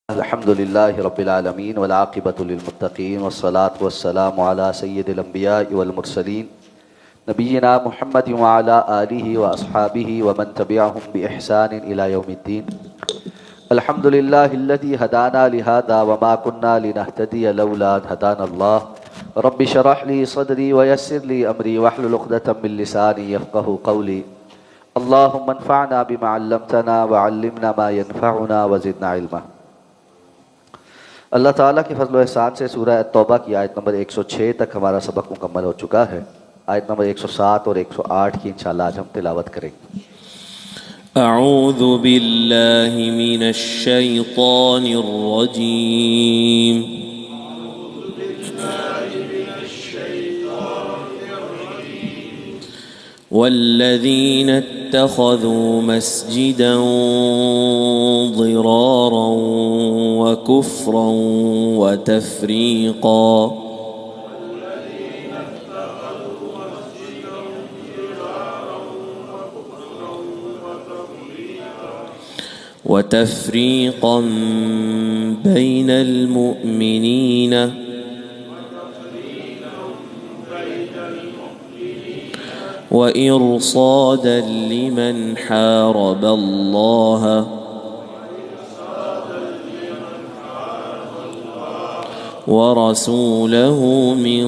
الحمد لله رب العالمين والعاقبة للمتقين والصلاة والسلام على سيد الأنبياء والمرسلين نبينا محمد وعلى آله وأصحابه ومن تبعهم بإحسان إلى يوم الدين. الحمد لله الذي هدانا لهذا وما كنا لنهتدي لولا أن هدانا الله. رب اشرح لي صدري ويسر لي أمري واحلل عقدة من لساني يفقهوا قولي. اللهم انفعنا بما علمتنا وعلمنا ما ينفعنا وزدنا علما. اللہ تعالیٰ کے فضل و احسان سے سورہ توبہ کی آیت نمبر 106 تک ہمارا سبق مکمل ہو چکا ہے. آیت نمبر 107 اور 108 کی انشاءاللہ آج ہم تلاوت کریں گے. اعوذ باللہ من الشیطان الرجیم. والذین اتخذوا مسجدا ضرارا وكفرا وتفريقا بين المؤمنين وإرصادا لمن حارب الله ورسوله من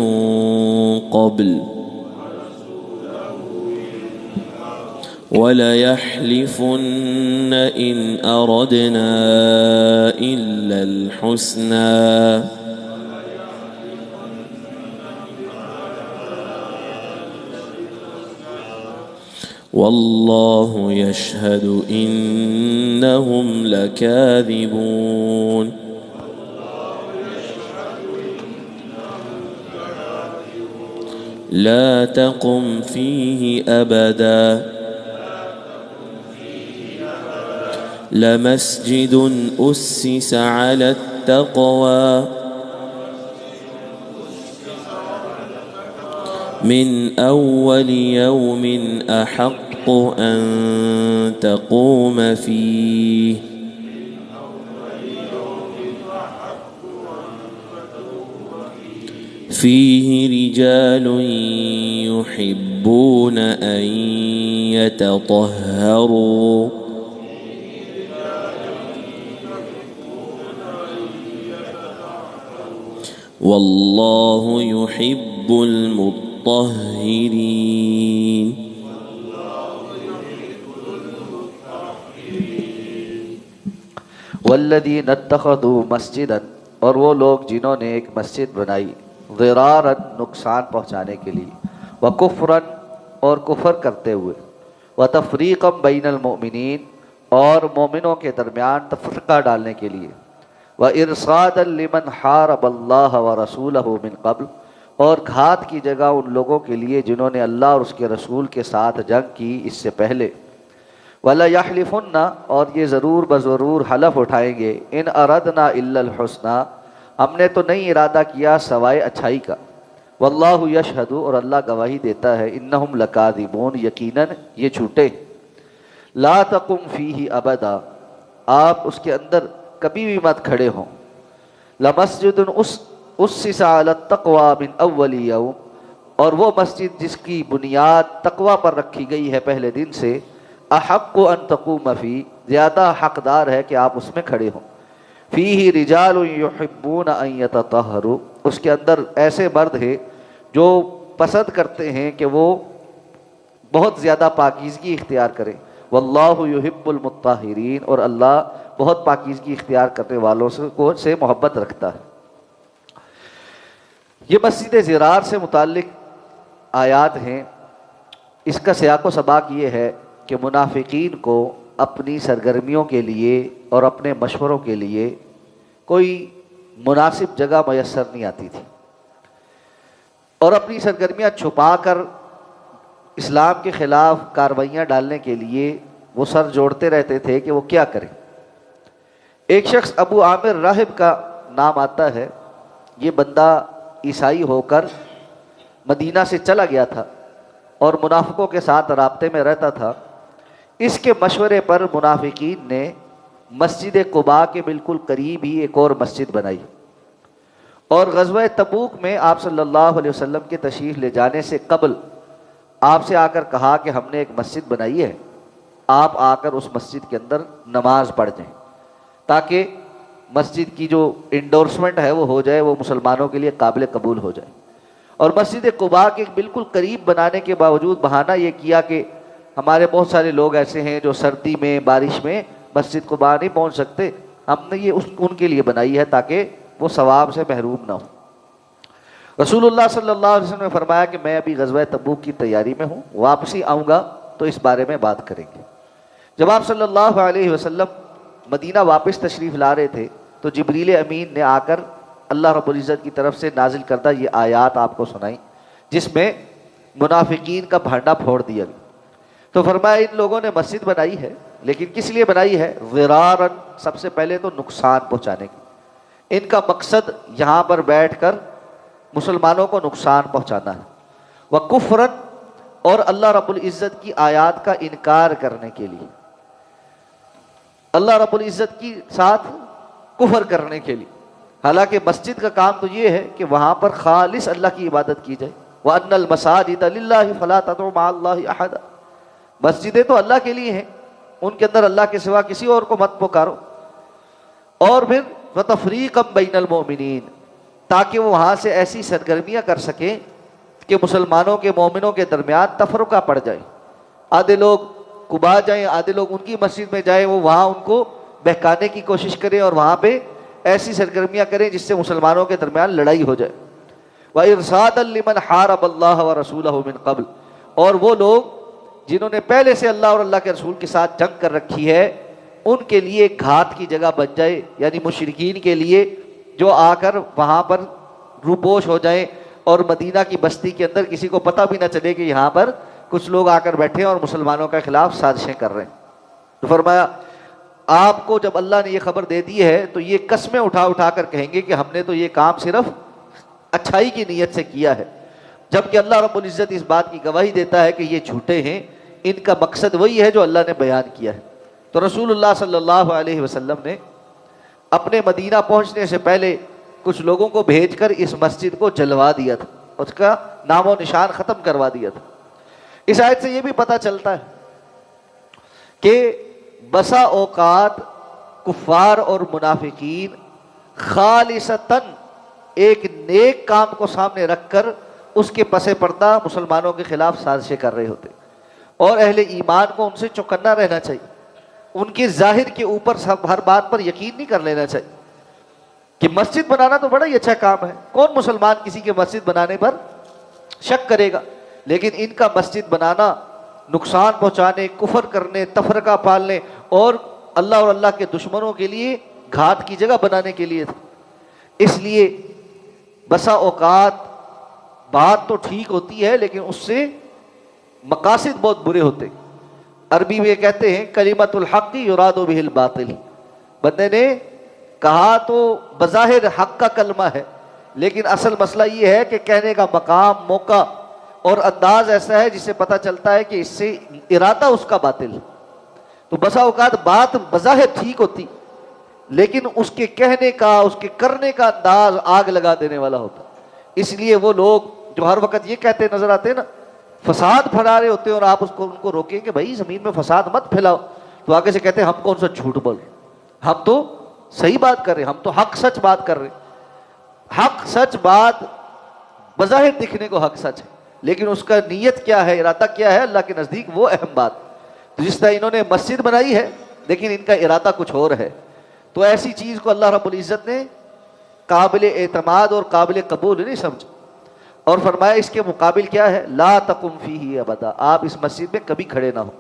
قبل وليحلفن إن أردنا إلا الحسنى والله يشهد إنهم لكاذبون. لا تقم فيه أبدا لمسجد أسس على التقوى من أول يوم أحق أن تقوم فيه فيه رجال يحبون أن يتطهروا والله يحب المطهرين. والذین اتخذوا مسجدا، اور وہ لوگ جنہوں نے ایک مسجد بنائی، ضرارا نقصان پہنچانے کے لیے، وکفرا اور کفر کرتے ہوئے، وتفریقا بین المؤمنین اور مومنوں کے درمیان تفرقہ ڈالنے کے لیے، وارصادا لمن حارب اللہ ورسولہ من قبل اور گھات کی جگہ ان لوگوں کے لیے جنہوں نے اللہ اور اس کے رسول کے ساتھ جنگ کی اس سے پہلے، وَلَيَحْلِفُنَّ اور یہ ضرور بضرور حلف اٹھائیں گے، ان اردنا الا الحسنى ہم نے تو نہیں ارادہ کیا سوائے اچھائی کا، واللہ یشہد اور اللہ گواہی دیتا ہے، انہم لکاذبون یقیناً یہ جھوٹے. لا تقم فیہ ابدا آپ اس کے اندر کبھی بھی مت کھڑے ہوں. لمسجد اسس علی التقوی من اول یوم اور وہ مسجد جس کی بنیاد تقوی پر رکھی گئی ہے پہلے دن سے، احق ان تقوم فی زیادہ حقدار ہے کہ آپ اس میں کھڑے ہوں. فیہ رجال یحبون ان یتطہروا اس کے اندر ایسے مرد ہیں جو پسند کرتے ہیں کہ وہ بہت زیادہ پاکیزگی اختیار کریں. واللہ یحب المطہرین اور اللہ بہت پاکیزگی اختیار کرنے والوں سے محبت رکھتا ہے. یہ مسجد ضرار سے متعلق آیات ہیں. اس کا سیاق و سباق یہ ہے کہ منافقین کو اپنی سرگرمیوں کے لیے اور اپنے مشوروں کے لیے کوئی مناسب جگہ میسر نہیں آتی تھی، اور اپنی سرگرمیاں چھپا کر اسلام کے خلاف کارروائیاں ڈالنے کے لیے وہ سر جوڑتے رہتے تھے کہ وہ کیا کریں. ایک شخص ابو عامر راہب کا نام آتا ہے. یہ بندہ عیسائی ہو کر مدینہ سے چلا گیا تھا اور منافقوں کے ساتھ رابطے میں رہتا تھا. اس کے مشورے پر منافقین نے مسجد قباء کے بالکل قریب ہی ایک اور مسجد بنائی، اور غزوہ تبوک میں آپ صلی اللہ علیہ وسلم کے تشریف لے جانے سے قبل آپ سے آ کر کہا کہ ہم نے ایک مسجد بنائی ہے، آپ آ کر اس مسجد کے اندر نماز پڑھ جائیں، تاکہ مسجد کی جو انڈورسمنٹ ہے وہ ہو جائے، وہ مسلمانوں کے لیے قابل قبول ہو جائے۔ اور مسجد قباء کے بالکل قریب بنانے کے باوجود بہانہ یہ کیا کہ ہمارے بہت سارے لوگ ایسے ہیں جو سردی میں بارش میں مسجد قباء نہیں پہنچ سکتے، ہم نے یہ ان کے لیے بنائی ہے تاکہ وہ ثواب سے محروم نہ ہو۔ رسول اللہ صلی اللہ علیہ وسلم نے فرمایا کہ میں ابھی غزوہ تبوک کی تیاری میں ہوں، واپسی آؤں گا تو اس بارے میں بات کریں گے۔ جب آپ صلی اللہ علیہ وسلم مدینہ واپس تشریف لا رہے تھے تو جبریل امین نے آ کر اللہ رب العزت کی طرف سے نازل کردہ یہ آیات آپ کو سنائیں، جس میں منافقین کا بھانڈا پھوڑ دیا گیا۔ تو فرمایا ان لوگوں نے مسجد بنائی ہے، لیکن کس لیے بنائی ہے؟ ضرارن، سب سے پہلے تو نقصان پہنچانے کی، ان کا مقصد یہاں پر بیٹھ کر مسلمانوں کو نقصان پہنچانا ہے، وکفرن، اور اللہ رب العزت کی آیات کا انکار کرنے کے لیے، اللہ رب العزت کی ساتھ کفر کرنے کے لیے۔ حالانکہ مسجد کا کام تو یہ ہے کہ وہاں پر خالص اللہ کی عبادت کی جائے، وَأَنَّ الْمَسَاجِدَ لِلَّهِ فَلَا تَدْعُوا مَعَ اللَّهِ أَحَدًا، مسجدیں تو اللہ کے لیے ہیں، ان کے اندر اللہ کے سوا کسی اور کو مت پکارو۔ اور پھر وَتَفْرِيقًا بَيْنَ الْمُؤْمِنِينَ، تاکہ وہ وہاں سے ایسی سرگرمیاں کر سکیں کہ مسلمانوں کے مومنوں کے درمیان تفرقہ پڑ جائے، آدھے لوگ قباء جائیں، آدھے لوگ ان کی مسجد میں جائیں، وہ وہاں ان کو بہکانے کی کوشش کریں اور وہاں پہ ایسی سرگرمیاں کریں جس سے مسلمانوں کے درمیان لڑائی ہو جائے۔ وَإِرْصَادًا لِمَنْ حَارَبَ اللَّهَ وَرَسُولَهُ مِنْ قَبْلِ، اور وہ لوگ جنہوں نے پہلے سے اللہ اور اللہ کے رسول کے ساتھ جنگ کر رکھی ہے، ان کے لیے گھات کی جگہ بن جائے، یعنی مشرکین کے لیے جو آ کر وہاں پر روپوش ہو جائیں اور مدینہ کی بستی کے اندر کسی کو پتہ بھی نہ چلے کہ یہاں پر کچھ لوگ آ کر بیٹھے ہیں اور مسلمانوں کے خلاف سازشیں کر رہے ہیں۔ تو فرمایا آپ کو جب اللہ نے یہ خبر دے دی ہے تو یہ قسمیں اٹھا اٹھا کر کہیں گے کہ ہم نے تو یہ کام صرف اچھائی کی نیت سے کیا ہے، جبکہ اللہ رب العزت اس بات کی گواہی دیتا ہے کہ یہ جھوٹے ہیں، ان کا مقصد وہی ہے جو اللہ نے بیان کیا ہے۔ تو رسول اللہ صلی اللہ علیہ وسلم نے اپنے مدینہ پہنچنے سے پہلے کچھ لوگوں کو بھیج کر اس مسجد کو جلوا دیا تھا، اس کا نام و نشان ختم کروا دیا تھا۔ اس آیت سے یہ بھی پتہ چلتا ہے کہ بسا اوقات کفار اور منافقین خالصتاً ایک نیک کام کو سامنے رکھ کر اس کے پس پردہ مسلمانوں کے خلاف سازشیں کر رہے ہوتے، اور اہل ایمان کو ان سے چوکنا رہنا چاہیے، ان کے ظاہر کے اوپر ہر بات پر یقین نہیں کر لینا چاہیے کہ مسجد بنانا تو بڑا ہی اچھا کام ہے، کون مسلمان کسی کے مسجد بنانے پر شک کرے گا، لیکن ان کا مسجد بنانا نقصان پہنچانے، کفر کرنے، تفرقہ پالنے اور اللہ اور اللہ کے دشمنوں کے لیے گھات کی جگہ بنانے کے لیے تھا۔ اس لیے بسا اوقات بات تو ٹھیک ہوتی ہے لیکن اس سے مقاصد بہت برے ہوتے۔ عربی میں کہتے ہیں کلمۃ الحق یراد بہ الباطل، بندے نے کہا تو بظاہر حق کا کلمہ ہے، لیکن اصل مسئلہ یہ ہے کہ کہنے کا مقام، موقع اور انداز ایسا ہے جس سے پتہ چلتا ہے کہ اس سے ارادہ اس کا باطل ہے۔ تو بسا اوقات بات بظاہر ٹھیک ہوتی لیکن اس کے کہنے کا، اس کے کرنے کا انداز آگ لگا دینے والا ہوتا۔ اس لیے وہ لوگ جو ہر وقت یہ کہتے نظر آتے ہیں نا، فساد پھیلا رہے ہوتے ہیں، اور آپ ان کو روکیں کہ بھائی زمین میں فساد مت پھیلاؤ، تو آگے سے کہتے ہیں ہم کون سا جھوٹ بول رہے، ہم تو صحیح بات کر رہے ہیں، ہم تو حق سچ بات کر رہے ہیں۔ حق سچ بات بظاہر دکھنے کو حق سچ ہے، لیکن اس کا نیت کیا ہے، ارادہ کیا ہے، اللہ کے نزدیک وہ اہم بات۔ تو جس طرح انہوں نے مسجد بنائی ہے لیکن ان کا ارادہ کچھ اور ہے، تو ایسی چیز کو اللہ رب العزت نے قابل اعتماد اور قابل قبول نہیں سمجھا، اور فرمایا اس کے مقابل کیا ہے، لا تقم فیہ ابدا، آپ اس مسجد میں کبھی کھڑے نہ ہو۔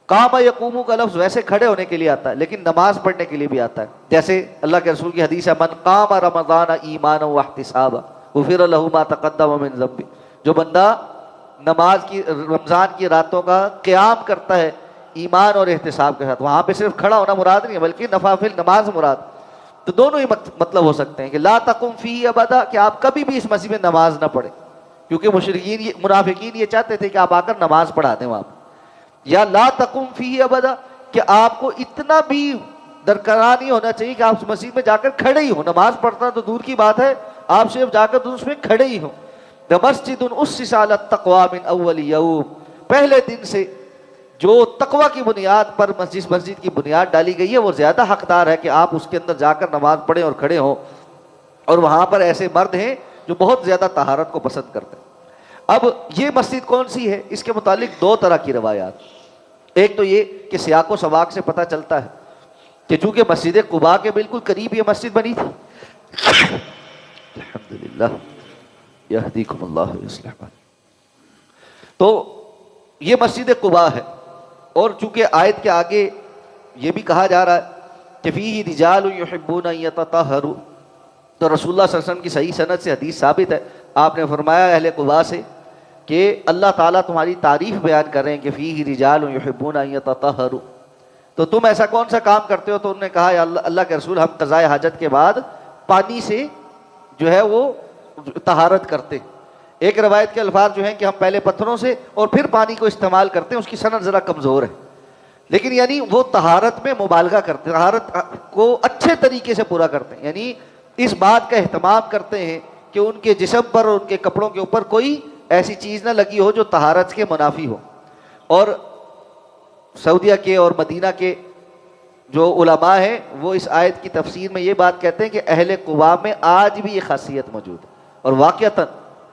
قام یقوم کا لفظ ویسے کھڑے ہونے کے لیے آتا ہے لیکن نماز پڑھنے کے لیے بھی آتا ہے، جیسے اللہ کے رسول کی حدیث ہے من قام رمضان ایمانا واحتسابا غفر له ما تقدم من ذنبه، جو بندہ نماز کی، رمضان کی راتوں کا قیام کرتا ہے ایمان اور احتساب کے ساتھ، وہاں پہ صرف کھڑا ہونا مراد نہیں ہے بلکہ نوافل نماز مراد، تو دونوں ہی مطلب ہو سکتے ہیں کہ لا تقم فیہ ابدا، کہ آپ کبھی بھی اس مسجد میں نماز نہ پڑھیں، کیونکہ مشرکین منافقین یہ چاہتے تھے کہ آپ آ کر نماز پڑھا دیں وہاں، یا لا تقم فیہ ابدا کہ آپ کو اتنا بھی درکنار نہیں ہونا چاہیے کہ آپ اس مسجد میں جا کر کھڑے ہی ہوں. نماز پڑھنا تو دور کی بات ہے, آپ صرف جا کر اس میں کھڑے ہی ہوں. مسجد اسس علی التقوی من اول یوم, پہلے دن سے جو تقوی کی بنیاد پر مسجد کی بنیاد ڈالی گئی ہے وہ زیادہ حقدار ہے کہ آپ اس کے اندر جا کر نماز پڑھیں اور کھڑے ہوں. اور وہاں پر ایسے مرد ہیں جو بہت زیادہ طہارت کو پسند کرتے ہیں. اب یہ مسجد کون سی ہے, اس کے متعلق دو طرح کی روایات. ایک تو یہ کہ سیاق و سباق سے پتہ چلتا ہے کہ چونکہ مسجد قباء کے بالکل قریب یہ مسجد بنی تھی. الحمدللہ یہدیکم اللہ ویصلح بالکم. تو یہ مسجد قباء ہے, اور چونکہ آیت کے آگے یہ بھی کہا جا رہا ہے کہ فیہ رجال یحبون ان یتطہروا, تو رسول اللہ صلی اللہ علیہ وسلم کی صحیح سند سے حدیث ثابت ہے, آپ نے فرمایا اہل قباء سے کہ اللہ تعالیٰ تمہاری تعریف بیان کر رہے ہیں کہ فیہ رجال یحبون ان یتطہروا, تو تم ایسا کون سا کام کرتے ہو؟ تو انہوں نے کہا یا اللہ کے رسول, ہم قضاء حاجت کے بعد پانی سے جو ہے وہ طہارت کرتے. ایک روایت کے الفاظ جو ہیں کہ ہم پہلے پتھروں سے اور پھر پانی کو استعمال کرتے ہیں, اس کی سند ذرا کمزور ہے, لیکن یعنی وہ طہارت میں مبالغہ کرتے ہیں, طہارت کو اچھے طریقے سے پورا کرتے ہیں, یعنی اس بات کا اہتمام کرتے ہیں کہ ان کے جسم پر اور ان کے کپڑوں کے اوپر کوئی ایسی چیز نہ لگی ہو جو طہارت کے منافی ہو. اور سعودیہ کے اور مدینہ کے جو علماء ہیں وہ اس آیت کی تفسیر میں یہ بات کہتے ہیں کہ اہل قباء میں آج بھی یہ خاصیت موجود ہے. اور واقعتاً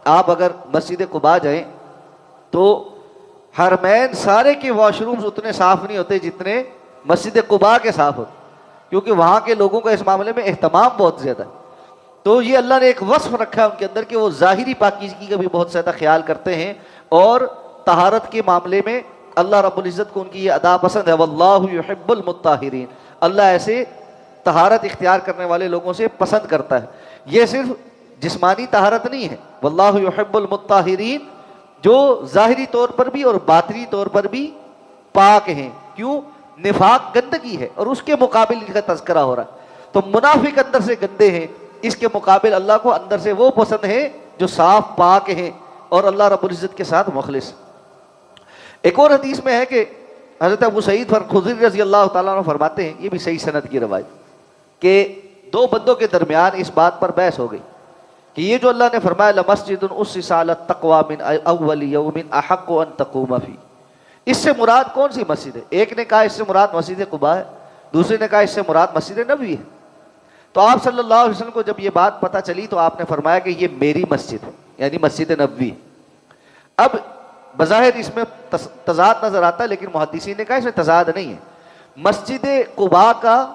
آپ اگر مسجد قباء جائیں تو حرمین سارے کے واش رومز اتنے صاف نہیں ہوتے جتنے مسجد قباء کے صاف ہوتے, کیونکہ وہاں کے لوگوں کا اس معاملے میں اہتمام بہت زیادہ ہے. تو یہ اللہ نے ایک وصف رکھا ہے ان کے اندر کہ وہ ظاہری پاکیزگی کا بھی بہت زیادہ خیال کرتے ہیں, اور طہارت کے معاملے میں اللہ رب العزت کو ان کی یہ ادا پسند ہے. واللہ یحب المطہرین, اللہ ایسے طہارت اختیار کرنے والے لوگوں سے پسند کرتا ہے. یہ صرف جسمانی طہارت نہیں ہے, واللہ یحب المطہرین, جو ظاہری طور پر بھی اور باطنی طور پر بھی پاک ہیں. کیوں؟ نفاق گندگی ہے اور اس کے مقابل کا تذکرہ ہو رہا ہے. تو منافق اندر سے گندے ہیں, اس کے مقابل اللہ کو اندر سے وہ پسند ہیں جو صاف پاک ہیں اور اللہ رب العزت کے ساتھ مخلص. ایک اور حدیث میں ہے کہ حضرت ابو سعید خدری رضی اللہ تعالیٰ عنہ فرماتے ہیں, یہ بھی صحیح سند کی روایت, کہ دو بندوں کے درمیان اس بات پر بحث ہو گئی کہ یہ جو اللہ نے فرمایا لمسجد اسس علی التقوی من اول یوم احق ان تقوم فیہ, اس سے مراد کون سی مسجد ہے؟ ایک نے کہا اس سے مراد مسجد قباء ہے, دوسرے نے کہا اس سے مراد مسجد نبوی ہے. تو آپ صلی اللہ علیہ وسلم کو جب یہ بات پتہ چلی تو آپ نے فرمایا کہ یہ میری مسجد ہے, یعنی مسجد نبوی. اب بظاہر اس میں تضاد نظر آتا ہے, لیکن محدثین نے کہا اس میں تضاد نہیں ہے. مسجد قباء کا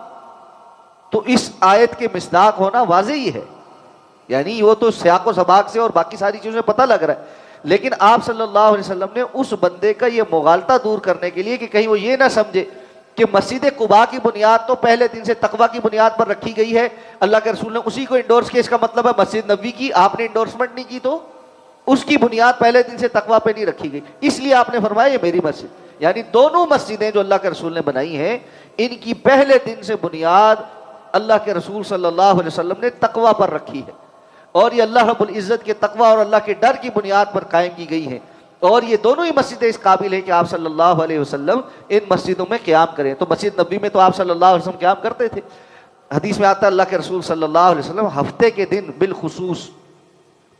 تو اس آیت کے مصداق ہونا واضح ہی ہے, یعنی وہ تو سیاق و سباق سے اور باقی ساری چیزوں سے پتہ لگ رہا ہے. لیکن آپ صلی اللہ علیہ وسلم نے اس بندے کا یہ مغالطہ دور کرنے کے لیے کہ کہیں وہ یہ نہ سمجھے کہ مسجد قباء کی بنیاد تو پہلے دن سے تقوی کی بنیاد پر رکھی گئی ہے, اللہ کے رسول نے اسی کو انڈورس کیا, اس کا مطلب ہے مسجد نبوی کی آپ نے انڈورسمنٹ نہیں کی تو اس کی بنیاد پہلے دن سے تقوی پہ نہیں رکھی گئی, اس لیے آپ نے فرمایا یہ میری مسجد. یعنی دونوں مسجدیں جو اللہ کے رسول نے بنائی ہیں ان کی پہلے دن سے بنیاد اللہ کے رسول صلی اللہ علیہ وسلم نے تقوی پر رکھی ہے, اور یہ اللہ رب العزت کے تقوی اور اللہ کے ڈر کی بنیاد پر قائم کی گئی ہیں. اور یہ دونوں ہی مسجدیں اس قابل ہیں کہ آپ صلی اللہ علیہ وسلم ان مسجدوں میں قیام کریں. تو مسجد نبوی میں تو آپ صلی اللہ علیہ وسلم قیام کرتے تھے. حدیث میں آتا ہے اللہ کے رسول صلی اللہ علیہ وسلم ہفتے کے دن بالخصوص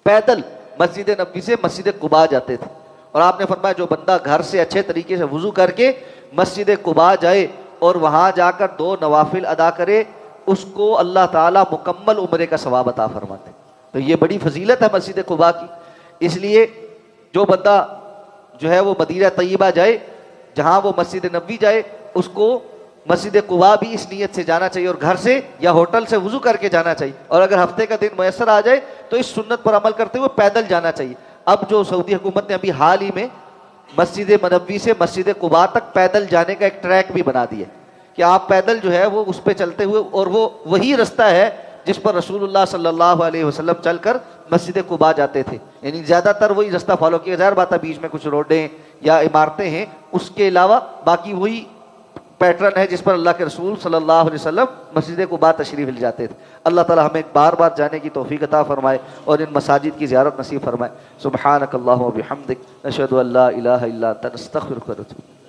پیدل مسجد نبوی سے مسجد قباء جاتے تھے, اور آپ نے فرمایا جو بندہ گھر سے اچھے طریقے سے وضو کر کے مسجد قباء جائے اور وہاں جا کر 2 نوافل ادا کرے اس کو اللہ تعالیٰ مکمل عمرے کا ثواب عطا فرماتے ہیں. تو یہ بڑی فضیلت ہے مسجد قباء کی. اس لیے جو بندہ جو ہے وہ مدینہ طیبہ جائے, جہاں وہ مسجد نبوی جائے, اس کو مسجد قباء بھی اس نیت سے جانا چاہیے اور گھر سے یا ہوٹل سے وضو کر کے جانا چاہیے. اور اگر ہفتے کا دن میسر آ جائے تو اس سنت پر عمل کرتے ہوئے پیدل جانا چاہیے. اب جو سعودی حکومت نے ابھی حال ہی میں مسجد نبوی سے مسجد قباء تک پیدل جانے کا ایک ٹریک بھی بنا دیا کہ آپ پیدل جو ہے وہ اس پہ چلتے ہوئے, اور وہ وہی رستہ ہے جس پر رسول اللہ صلی اللہ علیہ وسلم چل کر مسجد قباء جاتے تھے. یعنی زیادہ تر وہی رستہ فالو کیا. ظاہر بات ہے بیچ میں کچھ روڈیں یا عمارتیں ہیں, اس کے علاوہ باقی وہی پیٹرن ہے جس پر اللہ کے رسول صلی اللہ علیہ وسلم مسجد قباء تشریف لے جاتے تھے. اللہ تعالی ہمیں بار بار جانے کی توفیق عطا فرمائے اور ان مساجد کی زیارت نصیب فرمائے. سبحانک اللہم و بحمدک نشہد ان لا الہ الا انت نستغفرک و نتوب